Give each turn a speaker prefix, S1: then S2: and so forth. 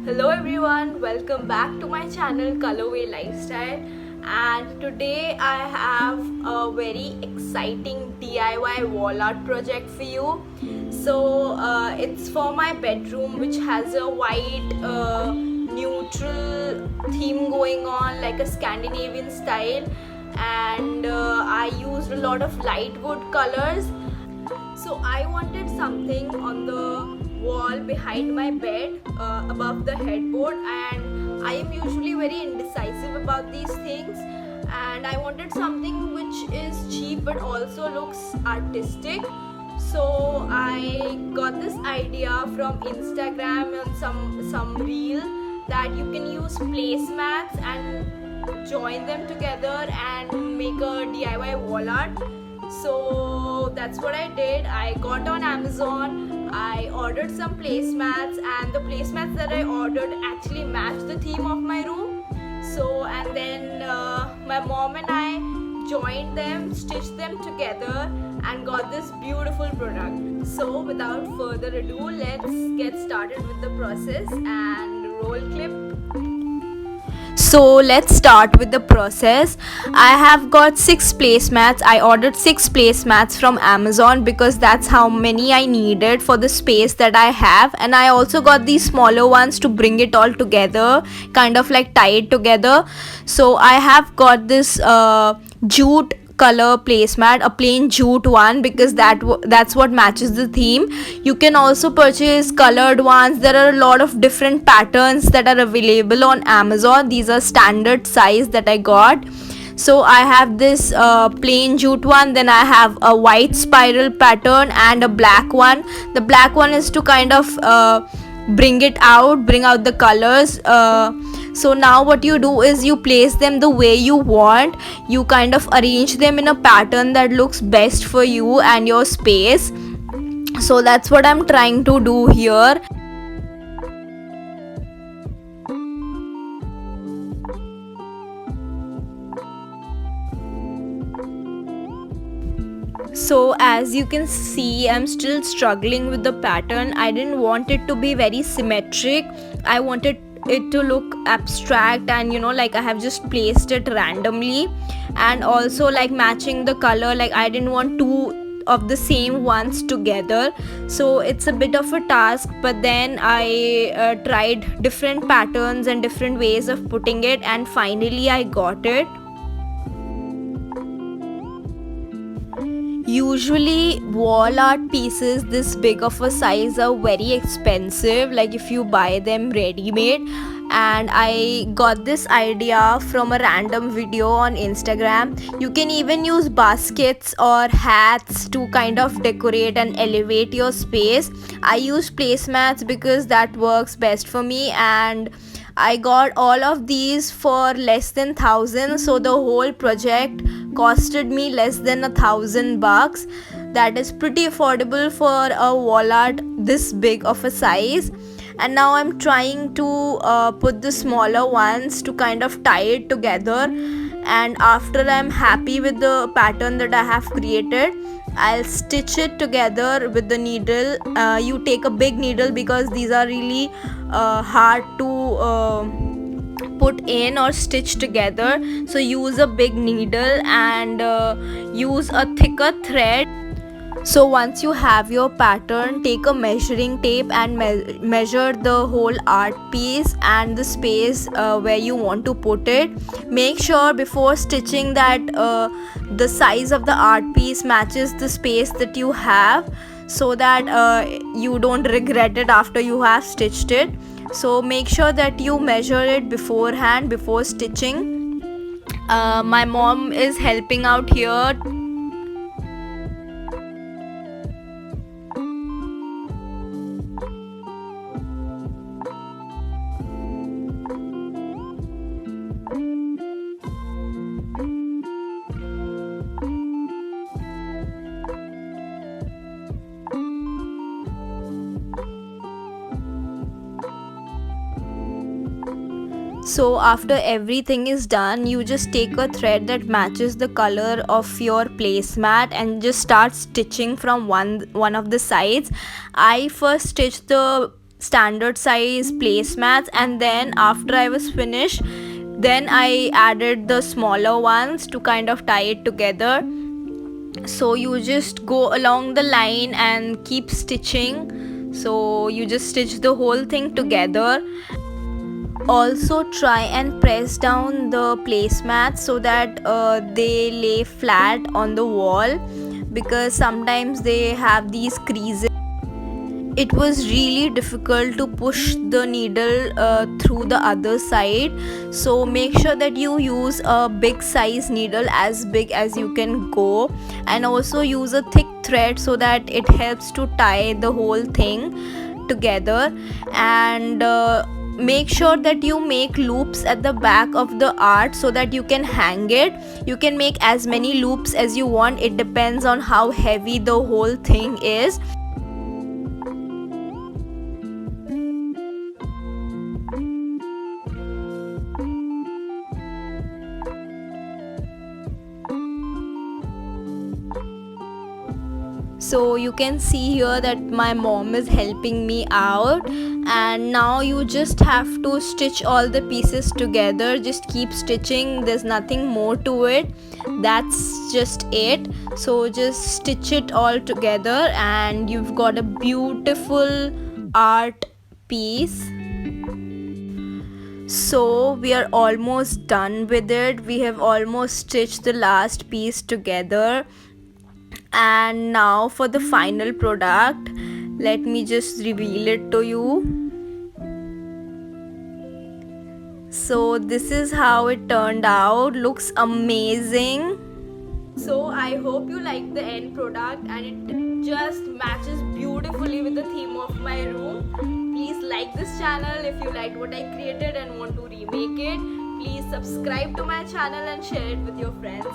S1: Hello everyone, welcome back to my channel Colorway Lifestyle, and today I have a very exciting DIY wall art project for you. It's for my bedroom, which has a white neutral theme going on, like a Scandinavian style, and I used a lot of light wood colors. So I wanted something on the wall behind my bed, above the headboard, and I am usually very indecisive about these things, and I wanted something which is cheap but also looks artistic. So I got this idea from Instagram and some reel that you can use placemats and join them together and make a DIY wall art. So that's what I did. I got on Amazon, I ordered some placemats, and the placemats that I ordered actually matched the theme of my room. And then my mom and I joined them, stitched them together, and got this beautiful product. So without further ado, let's get started with the process and roll clip. So let's start with the process. I have got 6 placemats. I ordered 6 placemats from Amazon because that's how many I needed for the space that I have, and I also got these smaller ones to bring it all together, kind of like tie it together. So I have got this jute color placemat, a plain jute one, because that's what matches the theme. You can also purchase colored ones. There are a lot of different patterns that are available on Amazon. These are standard size that I got. So I have this plain jute one, then I have a white spiral pattern and a black one. The black one is to kind of bring out the colors. So now what you do is you place them the way you want. You kind of arrange them in a pattern that looks best for you and your space. So that's what I'm trying to do here. So as you can see, I'm still struggling with the pattern. I didn't want it to be very symmetric. I wanted it to look abstract, and like I have just placed it randomly, and also like matching the color. Like I didn't want two of the same ones together, so it's a bit of a task. But then I tried different patterns and different ways of putting it, and finally I got it. Usually wall art pieces this big of a size are very expensive, like if you buy them ready made, and I got this idea from a random video on Instagram. You can even use baskets or hats to kind of decorate and elevate your space. I use placemats because that works best for me, and I got all of these for less than 1,000, so the whole project costed me less than $1,000. That is pretty affordable for a wall art this big of a size. And now I'm trying to put the smaller ones to kind of tie it together, and after I'm happy with the pattern that I have created, I'll stitch it together with the needle. You take a big needle because these are really hard to put in or stitch together. So use a big needle and use a thicker thread. So once you have your pattern, take a measuring tape and measure the whole art piece and the space where you want to put it. Make sure before stitching that the size of the art piece matches the space that you have, so that you don't regret it after you have stitched it. So make sure that you measure it beforehand before stitching. My mom is helping out here. So after everything is done, you just take a thread that matches the color of your placemat and just start stitching from one of the sides. I first stitched the standard size placemats, and then after I was finished, then I added the smaller ones to kind of tie it together. So you just go along the line and keep stitching. So you just stitch the whole thing together. Also try and press down the placemats so that they lay flat on the wall, because sometimes they have these creases. It was really difficult to push the needle through the other side, so make sure that you use a big size needle, as big as you can go, and also use a thick thread so that it helps to tie the whole thing together. And make sure that you make loops at the back of the art so that you can hang it. You can make as many loops as you want, it depends on how heavy the whole thing is. So you can see here that my mom is helping me out, and now you just have to stitch all the pieces together. Just keep stitching, there's nothing more to it, that's just it. So just stitch it all together and you've got a beautiful art piece. So we are almost done with it. We have almost stitched the last piece together. And now for the final product, let me just reveal it to you. So this is how it turned out, looks amazing. So I hope you like the end product, and it just matches beautifully with the theme of my room. Please like this channel if you liked what I created and want to remake it. Please subscribe to my channel and share it with your friends.